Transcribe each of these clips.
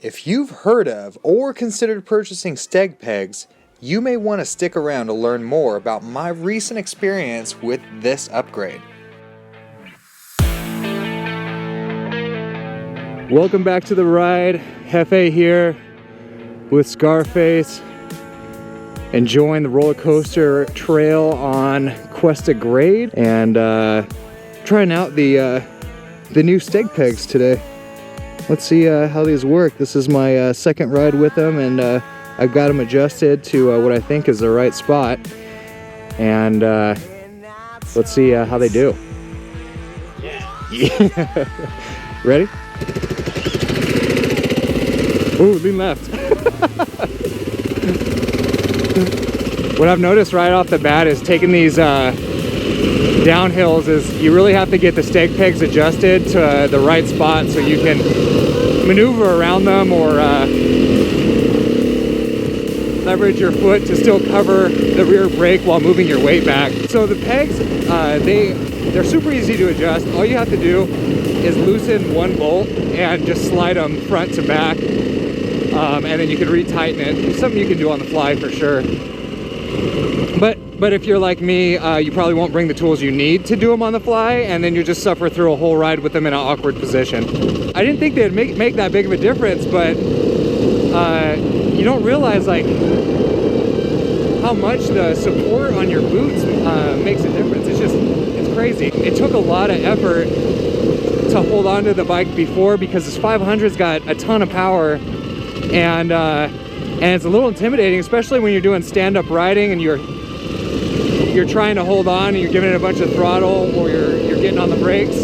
If you've heard of or considered purchasing Steg Pegz, you may want to stick around to learn more about my recent experience with this upgrade. Welcome back to the ride. Hefe here with Scarface, enjoying the roller coaster trail on Cuesta Grade and trying out the new Steg Pegz today. Let's see how these work. This is my second ride with them, and I've got them adjusted to what I think is the right spot. And let's see how they do. Yeah. Ready? Ooh, lean left. What I've noticed right off the bat is taking these downhills is you really have to get the Steg Pegz adjusted to the right spot so you can maneuver around them or leverage your foot to still cover the rear brake while moving your weight back. So the pegs, they're super easy to adjust. All you have to do is loosen one bolt and just slide them front to back, and then you can retighten it. It's something you can do on the fly for sure. But if you're like me, you probably won't bring the tools you need to do them on the fly, and then you just suffer through a whole ride with them in an awkward position. I didn't think they'd make that big of a difference, but you don't realize like how much the support on your boots makes a difference. It's crazy. It took a lot of effort to hold on to the bike before because this 500's got a ton of power, and it's a little intimidating, especially when you're doing stand-up riding and you're trying to hold on and you're giving it a bunch of throttle, or you're getting on the brakes.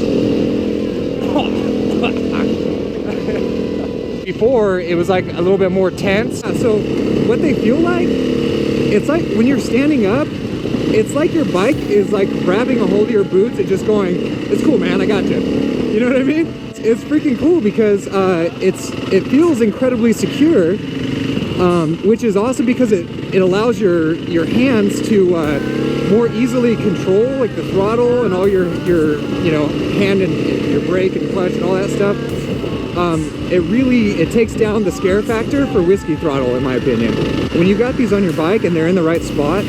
Before, it was like a little bit more tense. So what they feel like, it's like when you're standing up, it's like your bike is like grabbing a hold of your boots and just going, "It's cool, man, I got you." You know what I mean? It's freaking cool because it feels incredibly secure, which is awesome because it allows your hands to more easily control like the throttle and all your hand and your brake and clutch and all that stuff. It takes down the scare factor for whiskey throttle, in my opinion. When you got these on your bike and they're in the right spot,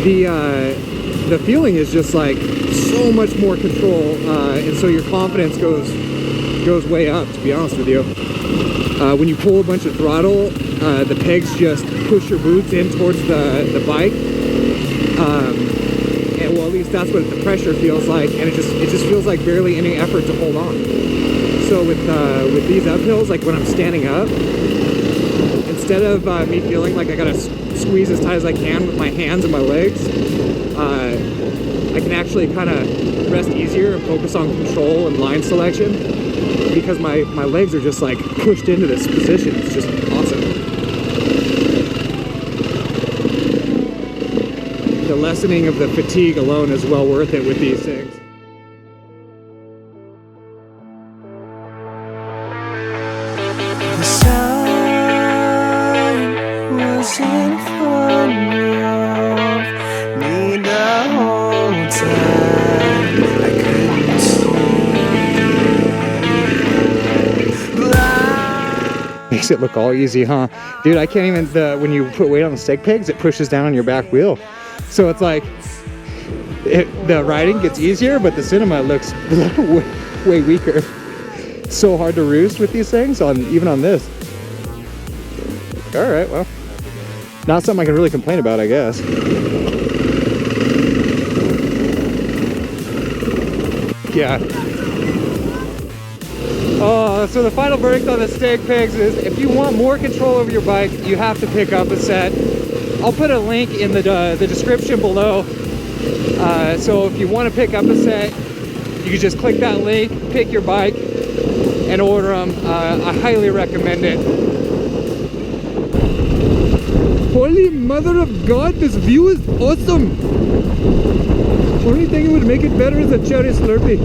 the feeling is just like so much more control, and so your confidence goes way up, to be honest with you. When you pull a bunch of throttle, the pegs just push your boots in towards the bike, and well, at least that's what the pressure feels like, and it just feels like barely any effort to hold on. So with these uphills, like when I'm standing up, instead of me feeling like I gotta squeeze as tight as I can with my hands and my legs, I can actually kind of rest easier and focus on control and line selection because my legs are just like pushed into this position. It's just awesome. The lessening of the fatigue alone is well worth it with these things. The sun was in front of me the whole time. I couldn't see. Makes it look all easy, huh? Dude, I can't even, when you put weight on the Steg Pegz, it pushes down on your back wheel. So it's like, the riding gets easier, but the cinema looks way weaker. So hard to roost with these things, even on this. All right, well, not something I can really complain about, I guess. Yeah. Oh, so the final verdict on the Steg Pegz is if you want more control over your bike, you have to pick up a set. I'll put a link in the description below. So if you want to pick up a set, you can just click that link, pick your bike, and order them. I highly recommend it. Holy mother of God, this view is awesome. Only thing that would make it better is a cherry Slurpee.